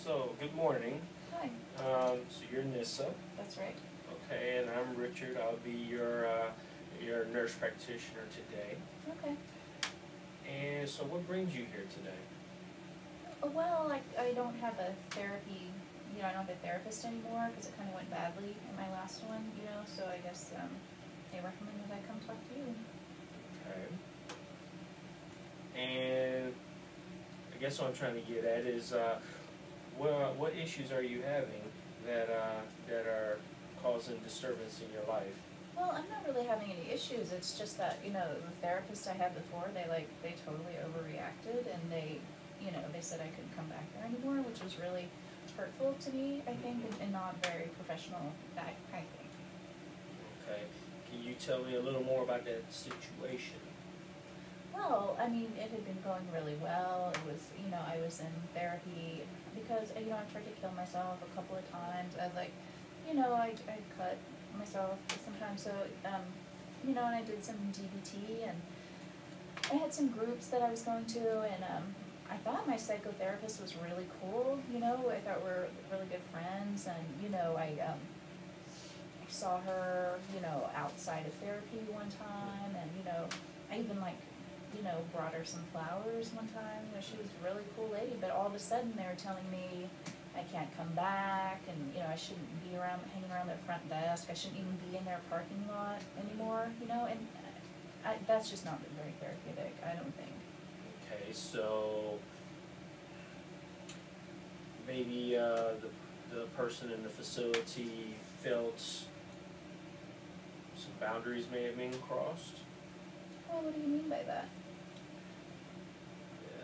So, good morning. Hi. So you're Nissa, That's right. okay, and I'm Richard. I'll be your nurse practitioner today. Okay. And so, what brings you here today? Well, I don't have a therapy, I don't have a therapist anymore because it kind of went badly in my last one, so I guess they recommended I come talk to you. Okay. And I guess what I'm trying to get at is, what issues are you having that are causing disturbance in your life? Well, I'm not really having any issues. It's just that, the therapist I had before, they totally overreacted and they said I couldn't come back there anymore, which was really hurtful to me, I think, and not very professional, I think. Okay. Can you tell me a little more about that situation? Well, I mean, it had been going really well. It was, I was in therapy because, I tried to kill myself a couple of times. I was like, I cut myself sometimes. So, and I did some DBT and I had some groups that I was going to, and I thought my psychotherapist was really cool. I thought we were really good friends, and I saw her, outside of therapy one time, and I even brought her some flowers one time. She was a really cool lady, but all of a sudden they were telling me I can't come back, and I shouldn't be hanging around their front desk. I shouldn't even be in their parking lot anymore, and that's just not very therapeutic, I don't think. Okay, so maybe the person in the facility felt some boundaries may have been crossed. Well, what do you mean by that?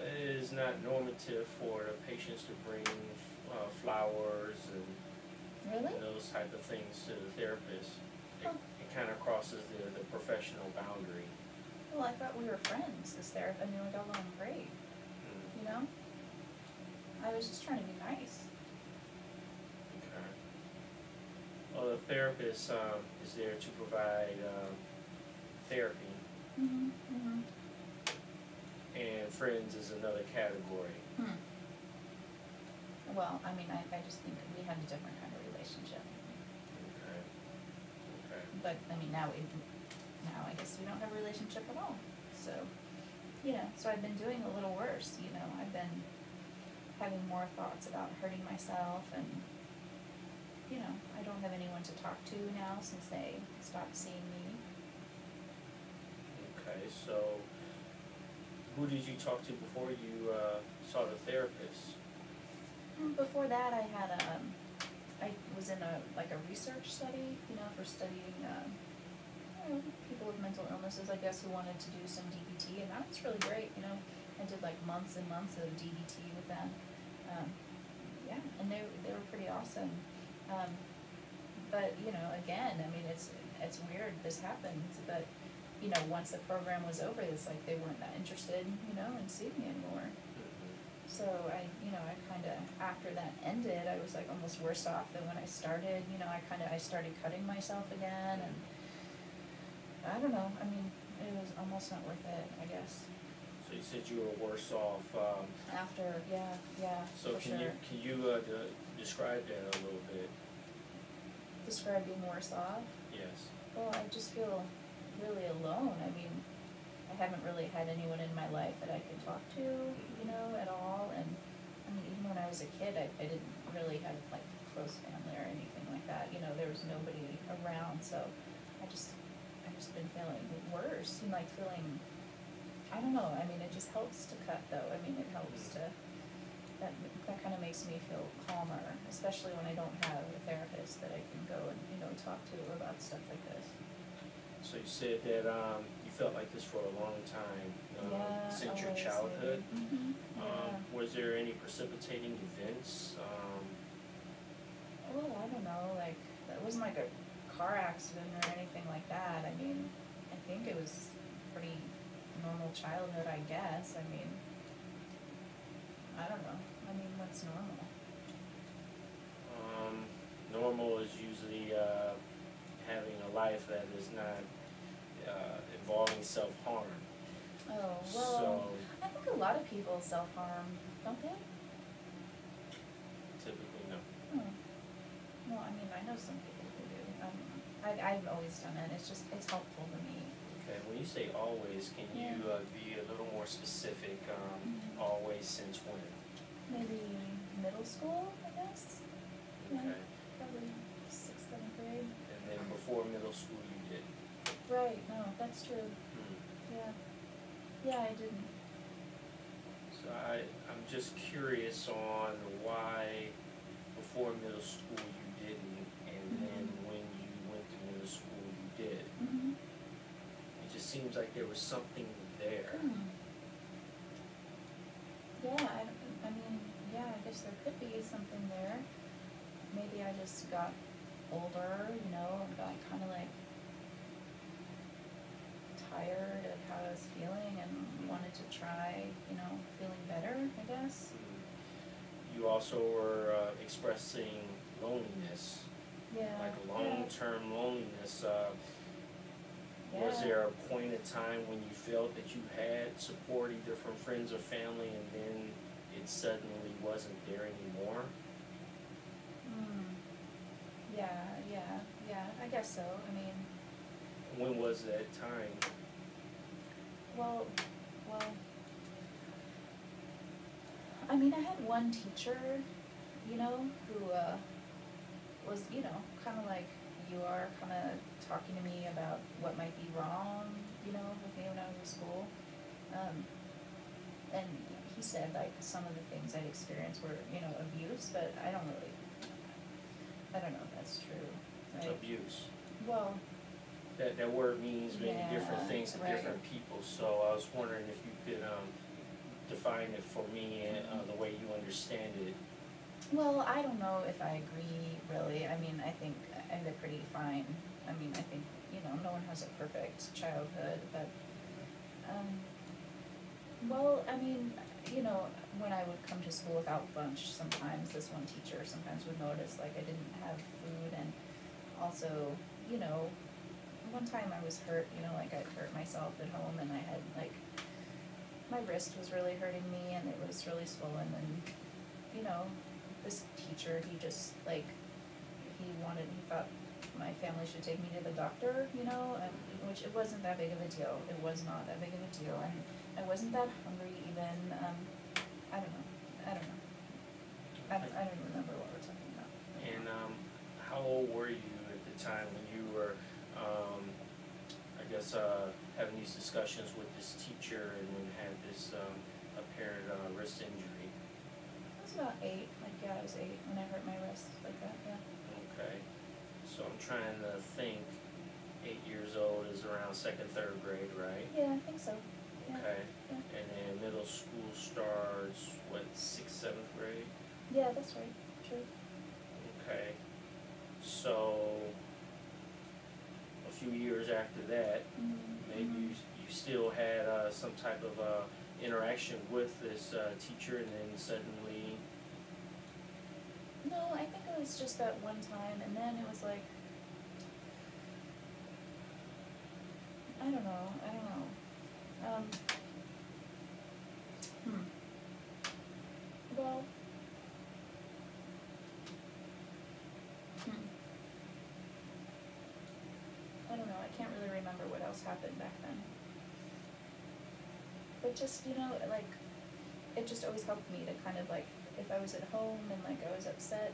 It is not normative for the patients to bring flowers and Really? those type of things to the therapist. It, Huh. it kind of crosses the professional boundary. Well, I thought we were friends as therapist. I mean, we got along great, Mm. I was just trying to be nice. Okay. Well, the therapist is there to provide therapy, Mm-hmm. and friends is another category. Well, I mean, I just think we had a different kind of relationship. Okay. Okay. But, I mean, now I guess we don't have a relationship at all. So, so I've been doing a little worse, I've been having more thoughts about hurting myself, and, I don't have anyone to talk to now since they stopped seeing me. Okay. So, who did you talk to before you saw the therapist? Before that, I was in a research study, for studying, people with mental illnesses, I guess, who wanted to do some DBT, and that was really great, I did months and months of DBT with them, yeah, and they were pretty awesome, but, again, I mean, it's weird this happens, but, once the program was over, it's like they weren't that interested, in seeing me anymore. So I kinda, after that ended, I was almost worse off than when I started, I started cutting myself again, and I don't know, I mean, it was almost not worth it, I guess. So you said you were worse off. After, yeah, So for can sure. you describe that a little bit? Describe being worse off? Yes. Well, I just feel really alone. I mean, I haven't really had anyone in my life that I could talk to, at all, and I mean, even when I was a kid, I didn't really have close family or anything like that, there was nobody around, so I just been feeling worse, and feeling, I don't know, I mean, it just helps to cut though, I mean, it helps to, that kind of makes me feel calmer, especially when I don't have a therapist that I can go and, talk to about stuff like this. So you said that you felt like this for a long time, Yeah, since your always, childhood. Yeah. Was there any precipitating events? Well, I don't know, that wasn't a car accident or anything like that. I mean, I think it was pretty normal childhood, I guess. I mean, I don't know. I mean, what's normal? Normal is usually having a life that is not involving self-harm. Oh, well, So, I think a lot of people self-harm, don't they? No, I mean, I know some people who do. I've always done it. It's just, it's helpful to me. Okay, when you say always, can you Yeah. be a little more specific? Mhm. Always since when? Maybe middle school, I guess. Yeah. Okay. Probably 6th, 7th grade. And then before middle school you did? Right, no, that's true. Hmm. Yeah. Yeah, I didn't. So I'm just curious on why before middle school you didn't, and then when you went to middle school you did. Mm-hmm. It just seems like there was something there. Yeah, I mean, yeah, I guess there could be something there. Maybe I just got older, you know, and got kind of like tired of how I was feeling and wanted to try, you know, feeling better, I guess. You also were expressing loneliness, Yeah. like long-term loneliness. Yeah. Was there a point in time when you felt that you had support either from friends or family, and then it suddenly wasn't there anymore? Yeah, I guess so. I mean, When was that time? well, I mean, I had one teacher, you know, who was, you know, kind of like you are, kind of talking to me about what might be wrong, you know, with me when I was in school. And he said, like, some of the things I'd experienced were, you know, abuse, but I don't know if that's true, right? Abuse. Well, That word means many different Yeah, things to right. different people, so I was wondering if you could define it for me the way you understand it. well, I don't know if I agree, really. I mean, I think they're pretty fine. I mean, I think, you know, no one has a perfect childhood, but, well, I mean, you know, when I would come to school without lunch, sometimes this one teacher sometimes would notice, like, I didn't have food, and also, you know, one time I was hurt, you know, like I'd hurt myself at home, and I had, like, my wrist was really hurting me, and it was really swollen, and, you know, this teacher, he just, like, he thought my family should take me to the doctor, you know, and, which it wasn't that big of a deal. It was not that big of a deal, and I wasn't that hungry even. I don't know. I don't remember what we're talking about. And how old were you at the time when you were, I guess, having these discussions with this teacher and then had this apparent wrist injury? I was about 8. Like, yeah, I was 8 when I hurt my wrist like that, yeah. Okay. So I'm trying to think, 8 years old is around 2nd, 3rd grade, right? Yeah, I think so. Yeah. Okay. Yeah. And then middle school starts, what, 6th, 7th grade? Yeah, that's right. True. Okay. So a few years after that, maybe you still had some type of interaction with this teacher, and then suddenly. No, I think it was just that one time, and then it was like, I don't know. Well, I don't know. I can't really remember what else happened back then. But just, you know, like, it just always helped me to kind of, like, if I was at home and, like, I was upset,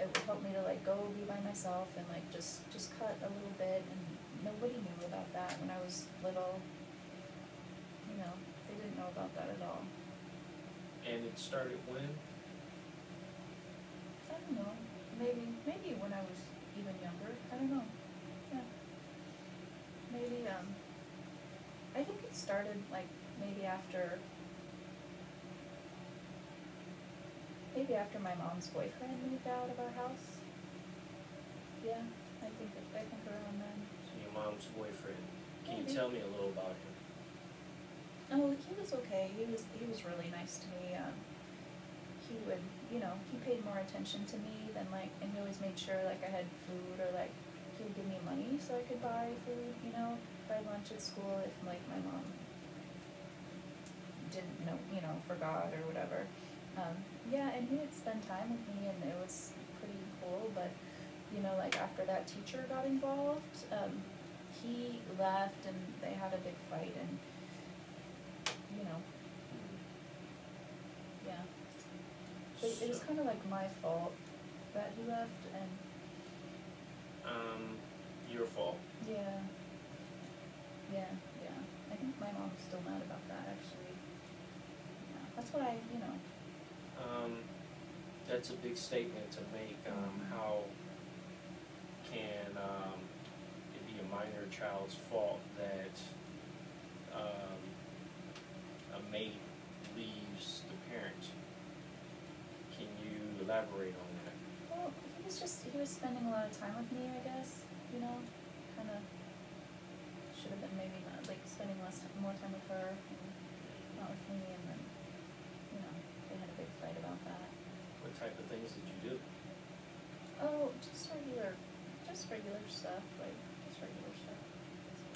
it would help me to, like, go be by myself and, like, just cut a little bit, and nobody knew about that when I was little. You know, they didn't know about that at all. And it started when? I don't know. Maybe when I was even younger. I don't know. Yeah. Maybe, I think it started, like, maybe after my mom's boyfriend moved out of our house. Yeah, I think around then. So your mom's boyfriend. Can you Maybe. tell me a little about him? Oh, he was okay. He was really nice to me. He would, you know, he paid more attention to me than, like, and he always made sure, like, I had food, or, like, he would give me money so I could buy food, you know, buy lunch at school if, like, my mom didn't know, you know, forgot or whatever. Yeah, and he would spend time with me, and it was pretty cool, but you know, like after that teacher got involved, he left and they had a big fight and, you know, yeah. But it was So, kind of like my fault that he left and, your fault. yeah. Yeah, yeah. I think my mom's still mad about that, actually. Yeah, that's what I, you know. That's a big statement to make. How can it be a minor child's fault that a mate leaves the parent? Can you elaborate on that? Well, he was spending a lot of time with me, I guess, you know, kind of should have been maybe not, like, spending more time with her and not with me, and then, you know, they had a big fight about that. What type of things did you do? Oh, just regular stuff, like, just regular stuff.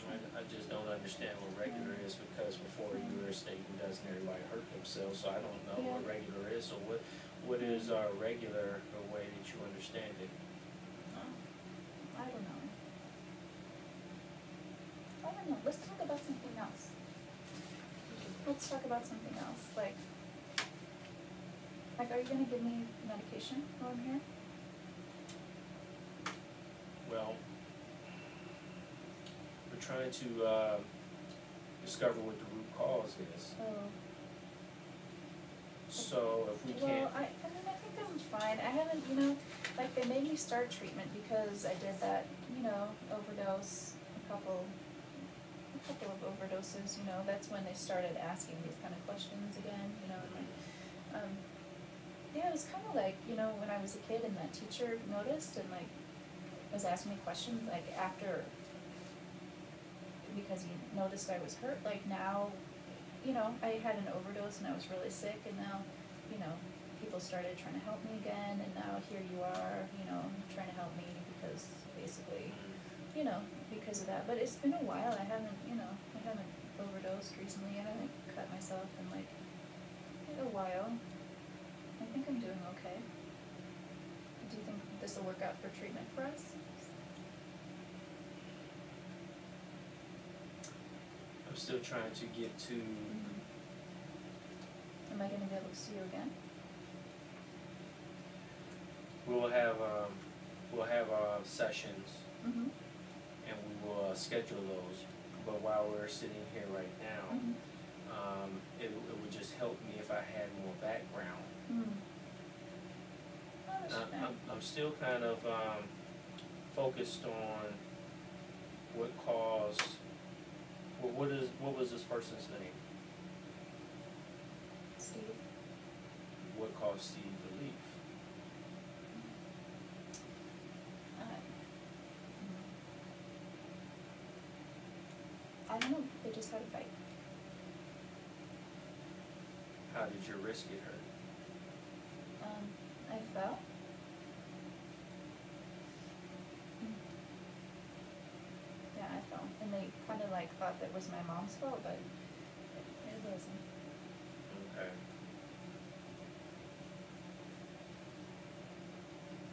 I just don't understand what regular is, because before you were stating doesn't everybody hurt themselves, so I don't know what Yeah. regular is. So what is regular, the way that you understand it? I don't know. Let's talk about something else. Let's talk about something else, like, are you gonna give me medication while I'm here? Well, we're trying to discover what the root cause is. Oh. So if we Well, can't, I mean, I think I'm fine. I haven't, you know, like, they made me start treatment because I did that, you know, overdose, a couple of overdoses, you know, that's when they started asking these kind of questions again, you know, and like, yeah, it was kind of like, you know, when I was a kid and that teacher noticed and like was asking me questions, like after, because he noticed I was hurt, like now, you know, I had an overdose and I was really sick, and now, you know, people started trying to help me again, and now here you are, you know, trying to help me because basically, you know, because of that. But it's been a while. I haven't overdosed recently. I haven't cut myself in like a while. I think I'm doing okay. Do you think this will work out for treatment for us? I'm still trying to get to, Am I going to be able to see you again? we'll have sessions, Mm-hmm. and we will schedule those. But while we're sitting here right now, Mm-hmm. it would just help me if I had more background. Mm. I understand. I'm still kind of focused on what caused. What was this person's name? Steve? What caused Steve to leave? I don't know. They just had a fight. How did your wrist get hurt? I fell. Yeah, I fell. And they kind of like thought that was my mom's fault, but it wasn't. Okay.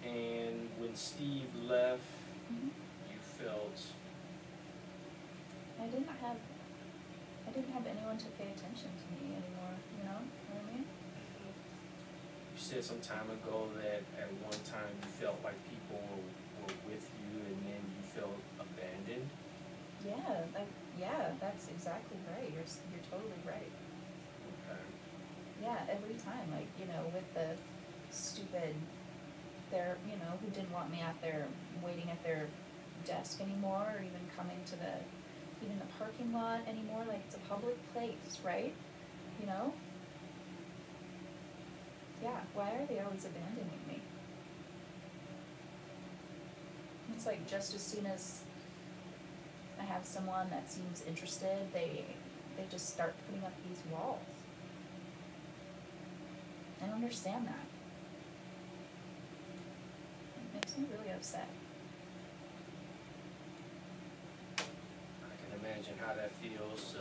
And when Steve left, Mm-hmm. you felt. I didn't have anyone to pay attention to me anymore, you know what I mean? You said some time ago that at one time you felt like people were with you, and then you felt abandoned. Yeah, that's exactly right. You're totally right. Okay. Yeah, every time, like, you know, with the stupid, you know, who didn't want me out there waiting at their desk anymore, or even coming to even the parking lot anymore, like it's a public place, right? You know? Yeah, why are they always abandoning me? It's like just as soon as I have someone that seems interested, they just start putting up these walls. I don't understand that. It makes me really upset. I can imagine how that feels.